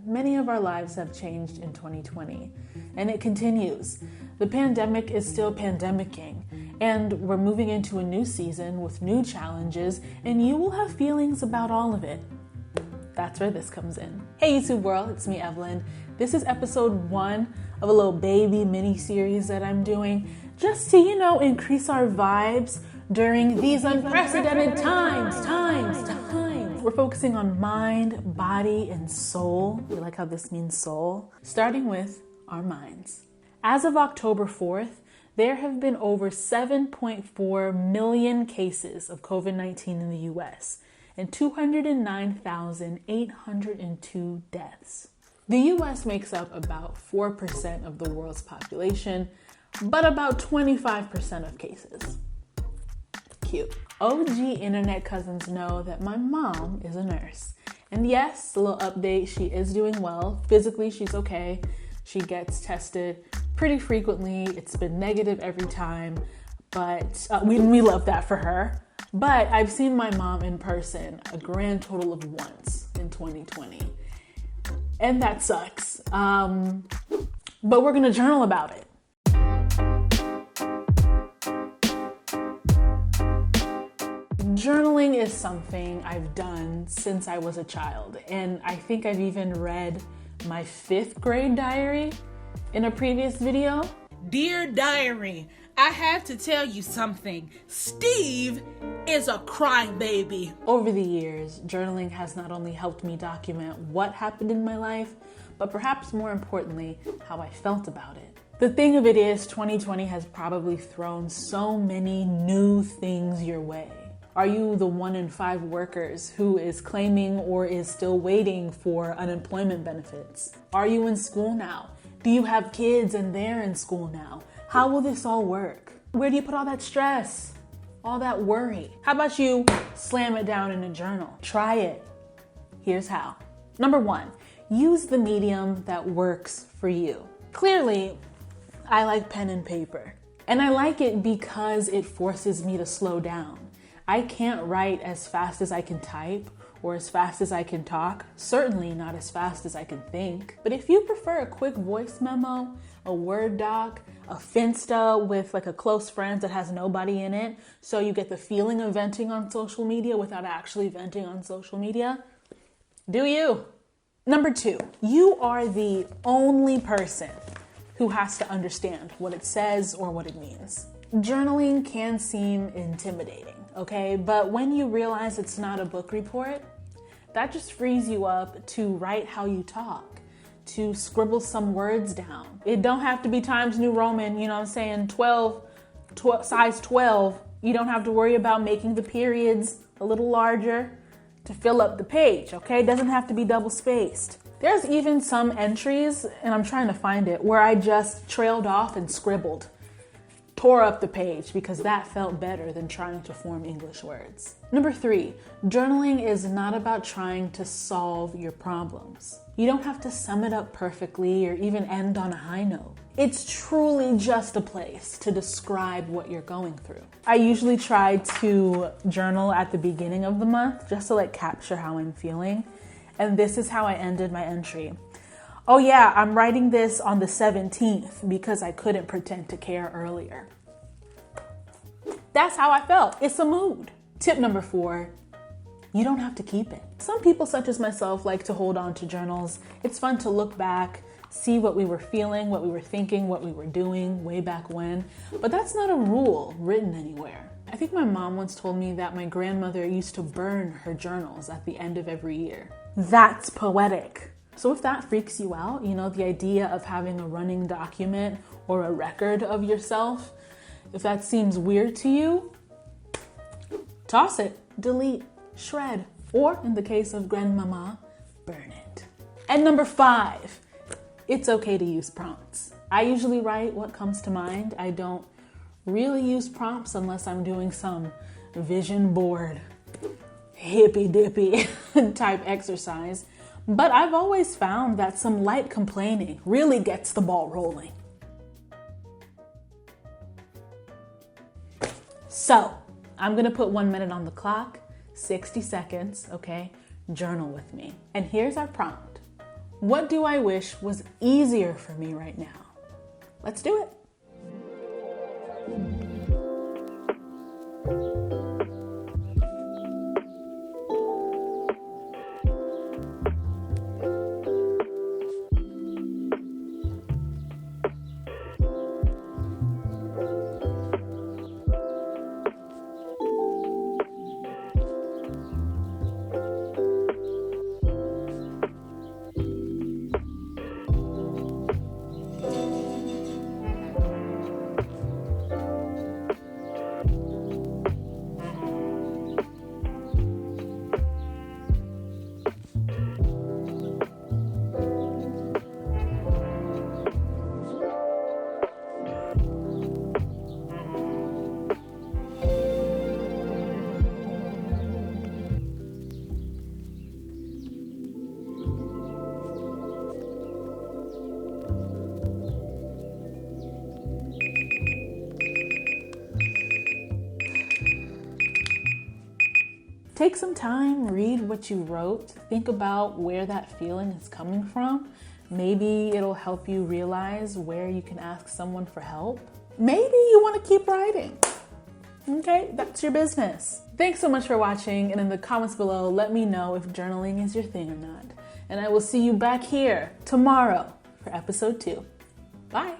many of our lives have changed in 2020, and it continues. The pandemic is still pandemicking, and we're moving into a new season with new challenges, and you will have feelings about all of it. That's where this comes in. Hey YouTube world, it's me, Evelyn. This is episode 1 of a little baby mini-series that I'm doing just to, increase our vibes during these unprecedented times. We're focusing on mind, body, and soul. You like how this means soul? Starting with our minds. As of October 4th, there have been over 7.4 million cases of COVID-19 in the US and 209,802 deaths. The US makes up about 4% of the world's population, but about 25% of cases. Cute. OG internet cousins know that my mom is a nurse. And yes, a little update, she is doing well. Physically, she's okay. She gets tested pretty frequently. It's been negative every time, but we love that for her. But I've seen my mom in person a grand total of once in 2020. And that sucks. But we're gonna journal about it. Journaling is something I've done since I was a child, and I think I've even read my 5th grade diary in a previous video. Dear diary, I have to tell you something. Steve is a crybaby. Over the years, journaling has not only helped me document what happened in my life, but perhaps more importantly, how I felt about it. The thing of it is, 2020 has probably thrown so many new things your way. Are you the 1 in 5 workers who is claiming or is still waiting for unemployment benefits? Are you in school now? Do you have kids and they're in school now? How will this all work? Where do you put all that stress? All that worry? How about you slam it down in a journal? Try it. Here's how. Number 1, use the medium that works for you. Clearly, I like pen and paper. And I like it because it forces me to slow down. I can't write as fast as I can type or as fast as I can talk, certainly not as fast as I can think. But if you prefer a quick voice memo, a Word doc, a Finsta with like a close friend that has nobody in it, so you get the feeling of venting on social media without actually venting on social media, do you. Number 2, you are the only person who has to understand what it says or what it means. Journaling can seem intimidating, okay? But when you realize it's not a book report, that just frees you up to write how you talk, to scribble some words down. It don't have to be Times New Roman, 12, size 12. You don't have to worry about making the periods a little larger to fill up the page, okay? It doesn't have to be double spaced. There's even some entries, and I'm trying to find it, where I just trailed off and scribbled. Tore up the page because that felt better than trying to form English words. Number 3, journaling is not about trying to solve your problems. You don't have to sum it up perfectly or even end on a high note. It's truly just a place to describe what you're going through. I usually try to journal at the beginning of the month just to capture how I'm feeling. And this is how I ended my entry. Oh yeah, I'm writing this on the 17th because I couldn't pretend to care earlier. That's how I felt. It's a mood. Tip number 4, you don't have to keep it. Some people, such as myself, like to hold on to journals. It's fun to look back, see what we were feeling, what we were thinking, what we were doing way back when. But that's not a rule written anywhere. I think my mom once told me that my grandmother used to burn her journals at the end of every year. That's poetic. So if that freaks you out, the idea of having a running document or a record of yourself, if that seems weird to you, toss it, delete, shred, or in the case of grandmama, burn it. And number 5, it's okay to use prompts. I usually write what comes to mind. I don't really use prompts unless I'm doing some vision board, hippy dippy type exercise. But I've always found that some light complaining really gets the ball rolling. So I'm gonna put 1 minute on the clock, 60 seconds, okay? Journal with me. And here's our prompt. What do I wish was easier for me right now? Let's do it. Take some time, read what you wrote, think about where that feeling is coming from. Maybe it'll help you realize where you can ask someone for help. Maybe you want to keep writing. Okay, that's your business. Thanks so much for watching, and in the comments below, let me know if journaling is your thing or not. And I will see you back here tomorrow for episode 2. Bye.